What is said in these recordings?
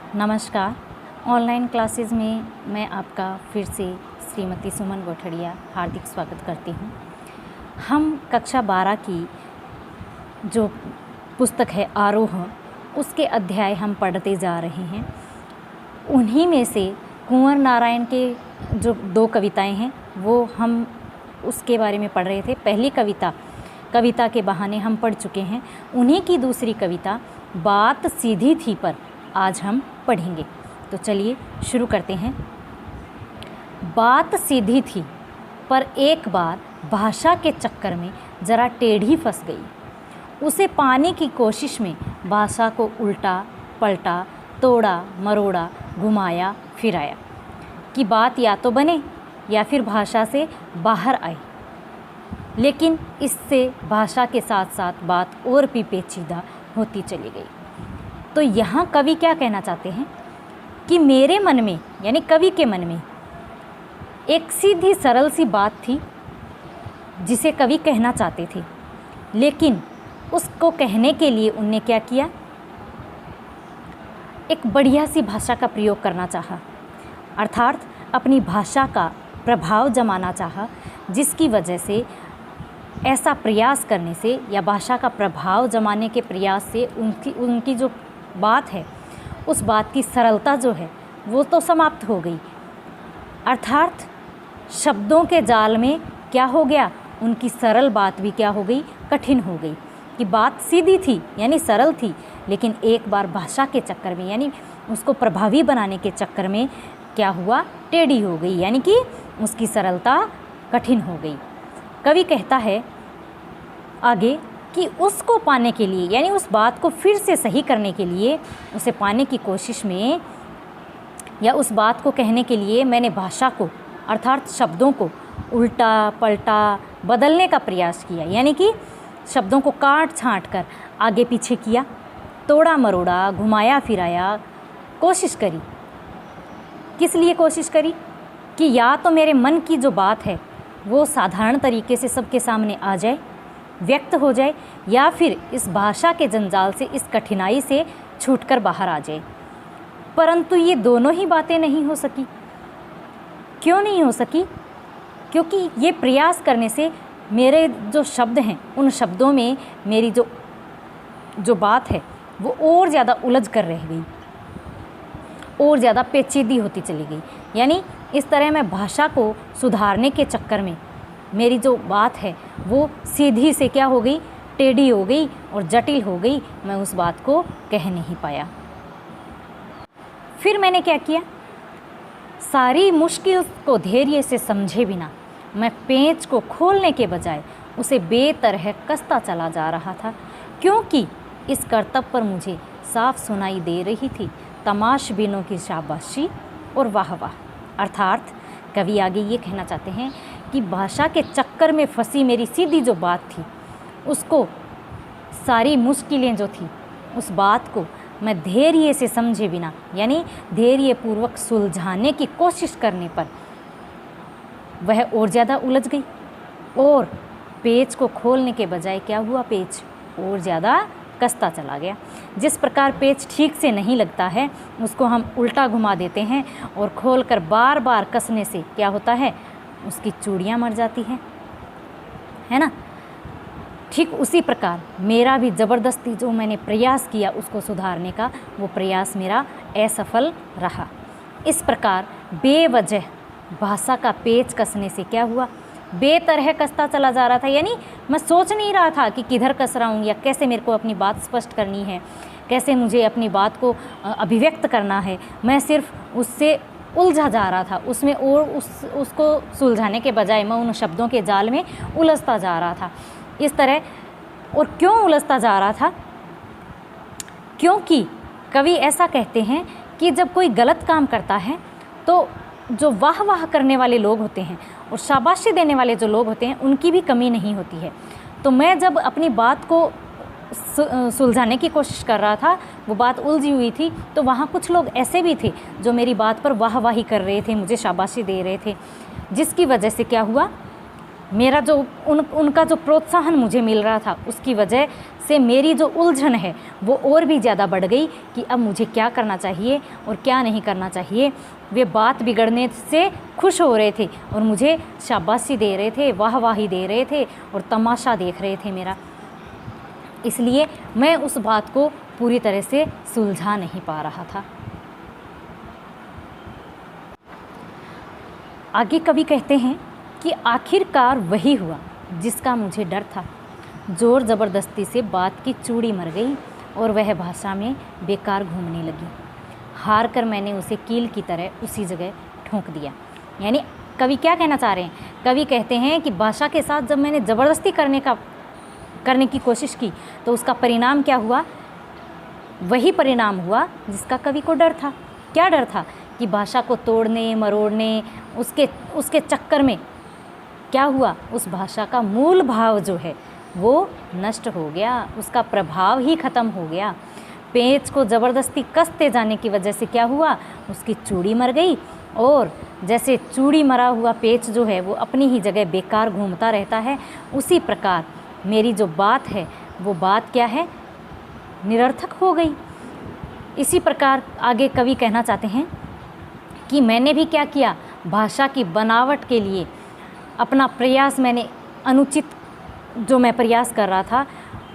नमस्कार। Online classes में मैं आपका फिर से श्रीमती सुमन गोठड़िया हार्दिक स्वागत करती हूँ। हम कक्षा 12 की जो पुस्तक है आरोह, उसके अध्याय हम पढ़ते जा रहे हैं। उन्हीं में से कुंवर नारायण के जो 2 कविताएं हैं वो हम उसके बारे में पढ़ रहे थे। पहली कविता के बहाने हम पढ़ चुके हैं। उन्हीं की दूसरी कविता बात सीधी थी पर आज हम पढ़ेंगे। तो चलिए शुरू करते हैं। बात सीधी थी पर एक बार भाषा के चक्कर में ज़रा टेढ़ी फंस गई। उसे पाने की कोशिश में भाषा को उल्टा पलटा, तोड़ा मरोड़ा, घुमाया फिराया कि बात या तो बने या फिर भाषा से बाहर आए। लेकिन इससे भाषा के साथ साथ बात और भी पेचीदा होती चली गई। तो यहाँ कवि क्या कहना चाहते हैं कि मेरे मन में, यानी कवि के मन में, एक सीधी सरल सी बात थी जिसे कवि कहना चाहते थे, लेकिन उसको कहने के लिए उनने क्या किया, एक बढ़िया सी भाषा का प्रयोग करना चाहा, अर्थात अपनी भाषा का प्रभाव जमाना चाहा, जिसकी वजह से ऐसा प्रयास करने से या भाषा का प्रभाव जमाने के प्रयास से उनकी जो बात है उस बात की सरलता जो है वो तो समाप्त हो गई। अर्थात शब्दों के जाल में क्या हो गया, उनकी सरल बात भी क्या हो गई, कठिन हो गई। कि बात सीधी थी यानी सरल थी, लेकिन एक बार भाषा के चक्कर में यानी उसको प्रभावी बनाने के चक्कर में क्या हुआ, टेढ़ी हो गई, यानी कि उसकी सरलता कठिन हो गई। कवि कहता है आगे कि उसको पाने के लिए, यानी उस बात को फिर से सही करने के लिए, उसे पाने की कोशिश में या उस बात को कहने के लिए मैंने भाषा को अर्थात शब्दों को उल्टा पलटा बदलने का प्रयास किया, यानी कि शब्दों को काट छाँट कर आगे पीछे किया, तोड़ा मरोड़ा, घुमाया फिराया, कोशिश करी। किस लिए कोशिश करी कि या तो मेरे मन की जो बात है वो साधारण तरीके से सबके सामने आ जाए, व्यक्त हो जाए, या फिर इस भाषा के जंजाल से, इस कठिनाई से छूटकर बाहर आ जाए। परंतु ये दोनों ही बातें नहीं हो सकी। क्यों नहीं हो सकी? क्योंकि ये प्रयास करने से मेरे जो शब्द हैं उन शब्दों में मेरी जो बात है वो और ज़्यादा उलझ कर रह गई, और ज़्यादा पेचीदी होती चली गई। यानी इस तरह मैं भाषा को सुधारने के चक्कर में मेरी जो बात है वो सीधी से क्या हो गई, टेढ़ी हो गई और जटिल हो गई। मैं उस बात को कह नहीं पाया। फिर मैंने क्या किया, सारी मुश्किल को धैर्य से समझे बिना मैं पेंच को खोलने के बजाय उसे बेतरह कसता चला जा रहा था, क्योंकि इस करतब पर मुझे साफ सुनाई दे रही थी तमाशबीनों की शाबाशी और वाह वाह। अर्थात कवि आगे ये कहना चाहते हैं कि भाषा के चक्कर में फंसी मेरी सीधी जो बात थी, उसको सारी मुश्किलें जो थी उस बात को मैं धैर्य से समझे बिना, यानी धैर्यपूर्वक सुलझाने की कोशिश करने पर वह और ज़्यादा उलझ गई, और पेच को खोलने के बजाय क्या हुआ, पेच और ज़्यादा कसता चला गया। जिस प्रकार पेच ठीक से नहीं लगता है उसको हम उल्टा घुमा देते हैं और खोलकर बार बार कसने से क्या होता है, उसकी चूड़ियाँ मर जाती हैं, है ना। ठीक उसी प्रकार मेरा भी ज़बरदस्ती जो मैंने प्रयास किया उसको सुधारने का, वो प्रयास मेरा असफल रहा। इस प्रकार बेवजह भाषा का पेच कसने से क्या हुआ, बेतरह कसता चला जा रहा था। यानी मैं सोच नहीं रहा था कि किधर कस रहा हूँ या कैसे मेरे को अपनी बात स्पष्ट करनी है, कैसे मुझे अपनी बात को अभिव्यक्त करना है। मैं सिर्फ उससे उलझा जा रहा था उसमें, और उसको सुलझाने के बजाय मैं उन शब्दों के जाल में उलझता जा रहा था इस तरह। और क्यों उलझता जा रहा था? क्योंकि कवि ऐसा कहते हैं कि जब कोई गलत काम करता है तो जो वाह वाह करने वाले लोग होते हैं और शाबाशी देने वाले जो लोग होते हैं उनकी भी कमी नहीं होती है। तो मैं जब अपनी बात को सुलझाने की कोशिश कर रहा था, वो बात उलझी हुई थी, तो वहाँ कुछ लोग ऐसे भी थे जो मेरी बात पर वाह वाही कर रहे थे, मुझे शाबाशी दे रहे थे, जिसकी वजह से क्या हुआ, मेरा जो उनका जो प्रोत्साहन मुझे मिल रहा था, उसकी वजह से मेरी जो उलझन है वो और भी ज़्यादा बढ़ गई कि अब मुझे क्या करना चाहिए और क्या नहीं करना चाहिए। वे बात बिगड़ने से खुश हो रहे थे और मुझे शाबाशी दे रहे थे, वाहवाही दे रहे थे और तमाशा देख रहे थे मेरा। इसलिए मैं उस बात को पूरी तरह से सुलझा नहीं पा रहा था। आगे कवि कहते हैं कि आखिरकार वही हुआ जिसका मुझे डर था। जोर ज़बरदस्ती से बात की चूड़ी मर गई और वह भाषा में बेकार घूमने लगी। हार कर मैंने उसे कील की तरह उसी जगह ठोंक दिया। यानी कवि क्या कहना चाह रहे हैं? कवि कहते हैं कि भाषा के साथ जब मैंने ज़बरदस्ती करने की कोशिश की तो उसका परिणाम क्या हुआ? वही परिणाम हुआ जिसका कवि को डर था। क्या डर था? कि भाषा को तोड़ने मरोड़ने उसके चक्कर में क्या हुआ? उस भाषा का मूल भाव जो है वो नष्ट हो गया, उसका प्रभाव ही ख़त्म हो गया। पेच को ज़बरदस्ती कसते जाने की वजह से क्या हुआ? उसकी चूड़ी मर गई। और जैसे चूड़ी मरा हुआ पेच जो है वो अपनी ही जगह बेकार घूमता रहता है, उसी प्रकार मेरी जो बात है वो बात क्या है? निरर्थक हो गई। इसी प्रकार आगे कवि कहना चाहते हैं कि मैंने भी क्या किया? भाषा की बनावट के लिए अपना प्रयास मैंने अनुचित जो मैं प्रयास कर रहा था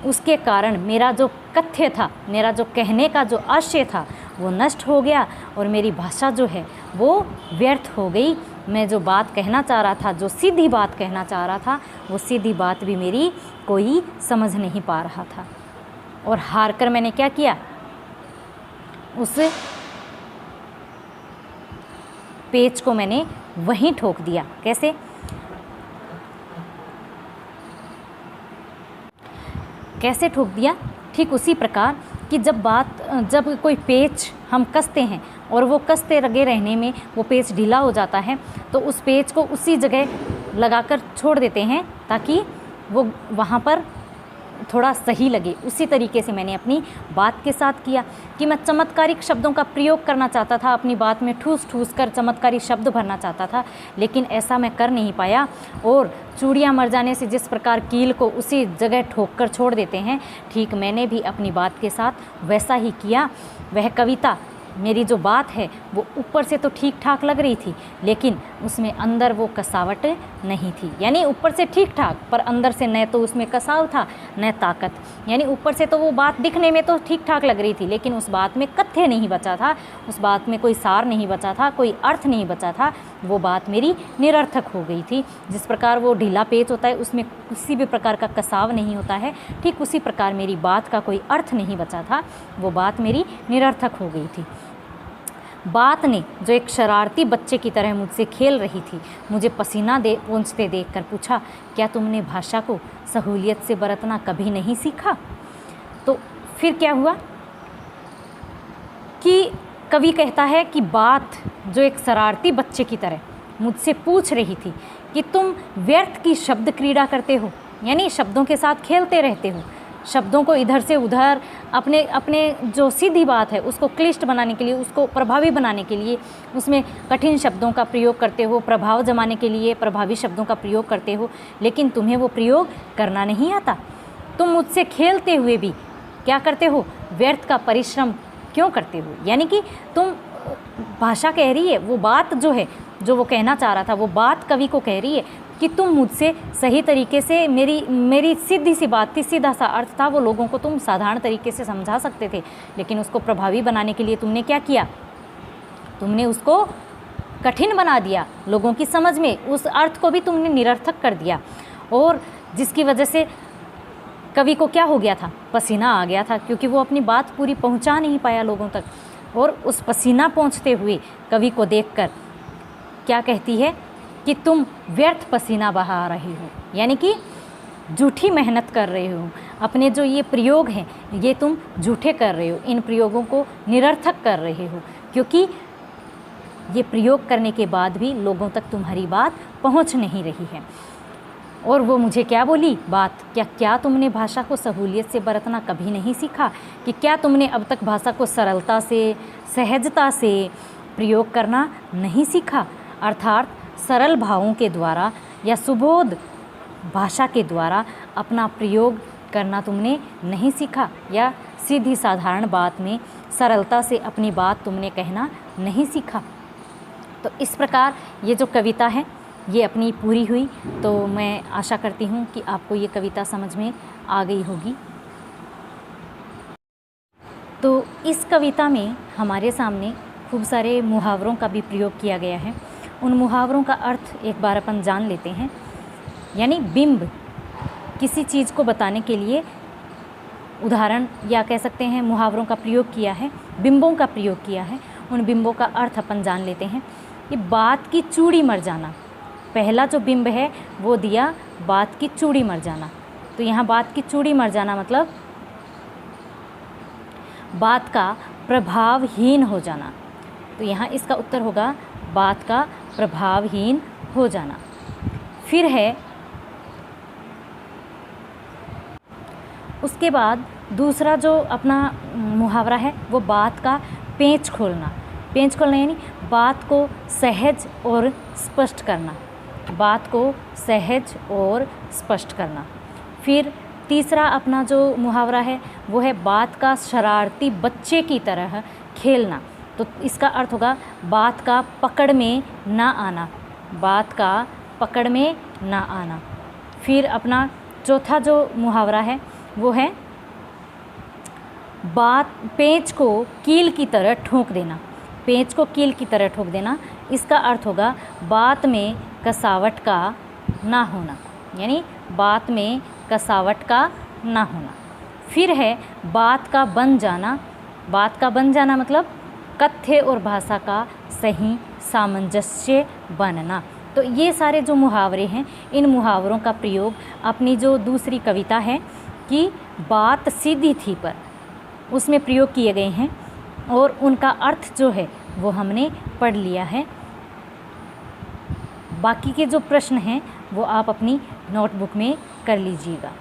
उसके कारण मेरा जो कथ्य था, मेरा जो कहने का जो आशय था वो नष्ट हो गया और मेरी भाषा जो है वो व्यर्थ हो गई। मैं जो बात कहना चाह रहा था, जो सीधी बात कहना चाह रहा था, वो सीधी बात भी मेरी कोई समझ नहीं पा रहा था। और हार कर मैंने क्या किया? उस पेच को मैंने वहीं ठोक दिया। कैसे? कैसे ठोक दिया? ठीक उसी प्रकार कि जब कोई पेच हम कसते हैं और वो कसते लगे रहने में वो पेच ढीला हो जाता है तो उस पेच को उसी जगह लगाकर छोड़ देते हैं ताकि वो वहाँ पर थोड़ा सही लगे। उसी तरीके से मैंने अपनी बात के साथ किया कि मैं चमत्कारिक शब्दों का प्रयोग करना चाहता था, अपनी बात में ठूस ठूस कर चमत्कारी शब्द भरना चाहता था, लेकिन ऐसा मैं कर नहीं पाया। और चूड़ियाँ मर जाने से जिस प्रकार कील को उसी जगह ठोक कर छोड़ देते हैं, ठीक मैंने भी अपनी बात के साथ वैसा ही किया। वह कविता, मेरी जो बात है वो ऊपर से तो ठीक ठाक लग रही थी, लेकिन उसमें अंदर वो कसावट नहीं थी। यानी ऊपर से ठीक ठाक, पर अंदर से न तो उसमें कसाव था न ताकत। यानी ऊपर से तो वो बात दिखने में तो ठीक ठाक लग रही थी, लेकिन उस बात में कथ्य नहीं बचा था, उस बात में कोई सार नहीं बचा था, कोई अर्थ नहीं बचा था। वो बात मेरी निरर्थक हो गई थी। जिस प्रकार वो ढीला पेच होता है उसमें किसी भी प्रकार का कसाव नहीं होता है, ठीक उसी प्रकार मेरी बात का कोई अर्थ नहीं बचा था, वो बात मेरी निरर्थक हो गई थी। बात ने, जो एक शरारती बच्चे की तरह मुझसे खेल रही थी, मुझे पसीना पोंछते देखकर पूछा, क्या तुमने भाषा को सहूलियत से बरतना कभी नहीं सीखा? तो फिर क्या हुआ कि कवि कहता है कि बात, जो एक शरारती बच्चे की तरह मुझसे पूछ रही थी कि तुम व्यर्थ की शब्द क्रीड़ा करते हो, यानी शब्दों के साथ खेलते रहते हो, शब्दों को इधर से उधर अपने जो सीधी बात है उसको क्लिष्ट बनाने के लिए, उसको प्रभावी बनाने के लिए उसमें कठिन शब्दों का प्रयोग करते हो, प्रभाव जमाने के लिए प्रभावी शब्दों का प्रयोग करते हो, लेकिन तुम्हें वो प्रयोग करना नहीं आता। तुम मुझसे खेलते हुए भी क्या करते हो? व्यर्थ का परिश्रम क्यों करते हो? यानी कि तुम, भाषा कह रही है, वो बात जो है, जो वो कहना चाह रहा था, वो बात कवि को कह रही है कि तुम मुझसे सही तरीके से, मेरी सीधी सी बात थी, सीधा सा अर्थ था, वो लोगों को तुम साधारण तरीके से समझा सकते थे, लेकिन उसको प्रभावी बनाने के लिए तुमने क्या किया? तुमने उसको कठिन बना दिया, लोगों की समझ में उस अर्थ को भी तुमने निरर्थक कर दिया। और जिसकी वजह से कवि को क्या हो गया था? पसीना आ गया था, क्योंकि वो अपनी बात पूरी पहुंचा नहीं पाया लोगों तक। और उस पसीना पहुंचते हुए कवि को देखकर क्या कहती है कि तुम व्यर्थ पसीना बहा रहे हो, यानी कि झूठी मेहनत कर रहे हो, अपने जो ये प्रयोग हैं ये तुम झूठे कर रहे हो, इन प्रयोगों को निरर्थक कर रहे हो, क्योंकि ये प्रयोग करने के बाद भी लोगों तक तुम्हारी बात पहुंच नहीं रही है। और वो मुझे क्या बोली बात, क्या तुमने भाषा को सहूलियत से बरतना कभी नहीं सीखा? कि क्या तुमने अब तक भाषा को सरलता से, सहजता से प्रयोग करना नहीं सीखा? अर्थात सरल भावों के द्वारा या सुबोध भाषा के द्वारा अपना प्रयोग करना तुमने नहीं सीखा, या सीधी साधारण बात में सरलता से अपनी बात तुमने कहना नहीं सीखा। तो इस प्रकार ये जो कविता है ये अपनी पूरी हुई। तो मैं आशा करती हूँ कि आपको ये कविता समझ में आ गई होगी। तो इस कविता में हमारे सामने खूब सारे मुहावरों का भी प्रयोग किया गया है। उन मुहावरों का अर्थ एक बार अपन जान लेते हैं। यानी बिंब, किसी चीज़ को बताने के लिए उदाहरण या कह सकते हैं मुहावरों का प्रयोग किया है, बिंबों का प्रयोग किया है। उन बिंबों का अर्थ अपन जान लेते हैं। ये बात की चूड़ी मर जाना, पहला जो बिंब है वो दिया बात की चूड़ी मर जाना। तो यहाँ बात की चूड़ी मर जाना मतलब बात का प्रभावहीन हो जाना। तो यहाँ इसका उत्तर होगा बात का प्रभावहीन हो जाना। फिर है उसके बाद दूसरा जो अपना मुहावरा है वो बात का पेंच खोलना। पेंच खोलना यानी बात को सहज और स्पष्ट करना, बात को सहज और स्पष्ट करना। फिर तीसरा अपना जो मुहावरा है वो है बात का शरारती बच्चे की तरह खेलना। तो इसका अर्थ होगा बात का पकड़ में ना आना, बात का पकड़ में ना आना। फिर अपना चौथा जो मुहावरा है वो है बात पेंच को कील की तरह ठोक देना। पेंच को कील की तरह ठोक देना, इसका अर्थ होगा बात में कसावट का ना होना, यानी बात में कसावट का ना होना। फिर है बात का बन जाना। बात का बन जाना मतलब कथ्य और भाषा का सही सामंजस्य बनना। तो ये सारे जो मुहावरे हैं, इन मुहावरों का प्रयोग अपनी जो दूसरी कविता है कि बात सीधी थी पर उसमें प्रयोग किए गए हैं, और उनका अर्थ जो है वो हमने पढ़ लिया है। बाकी के जो प्रश्न हैं वो आप अपनी नोटबुक में कर लीजिएगा।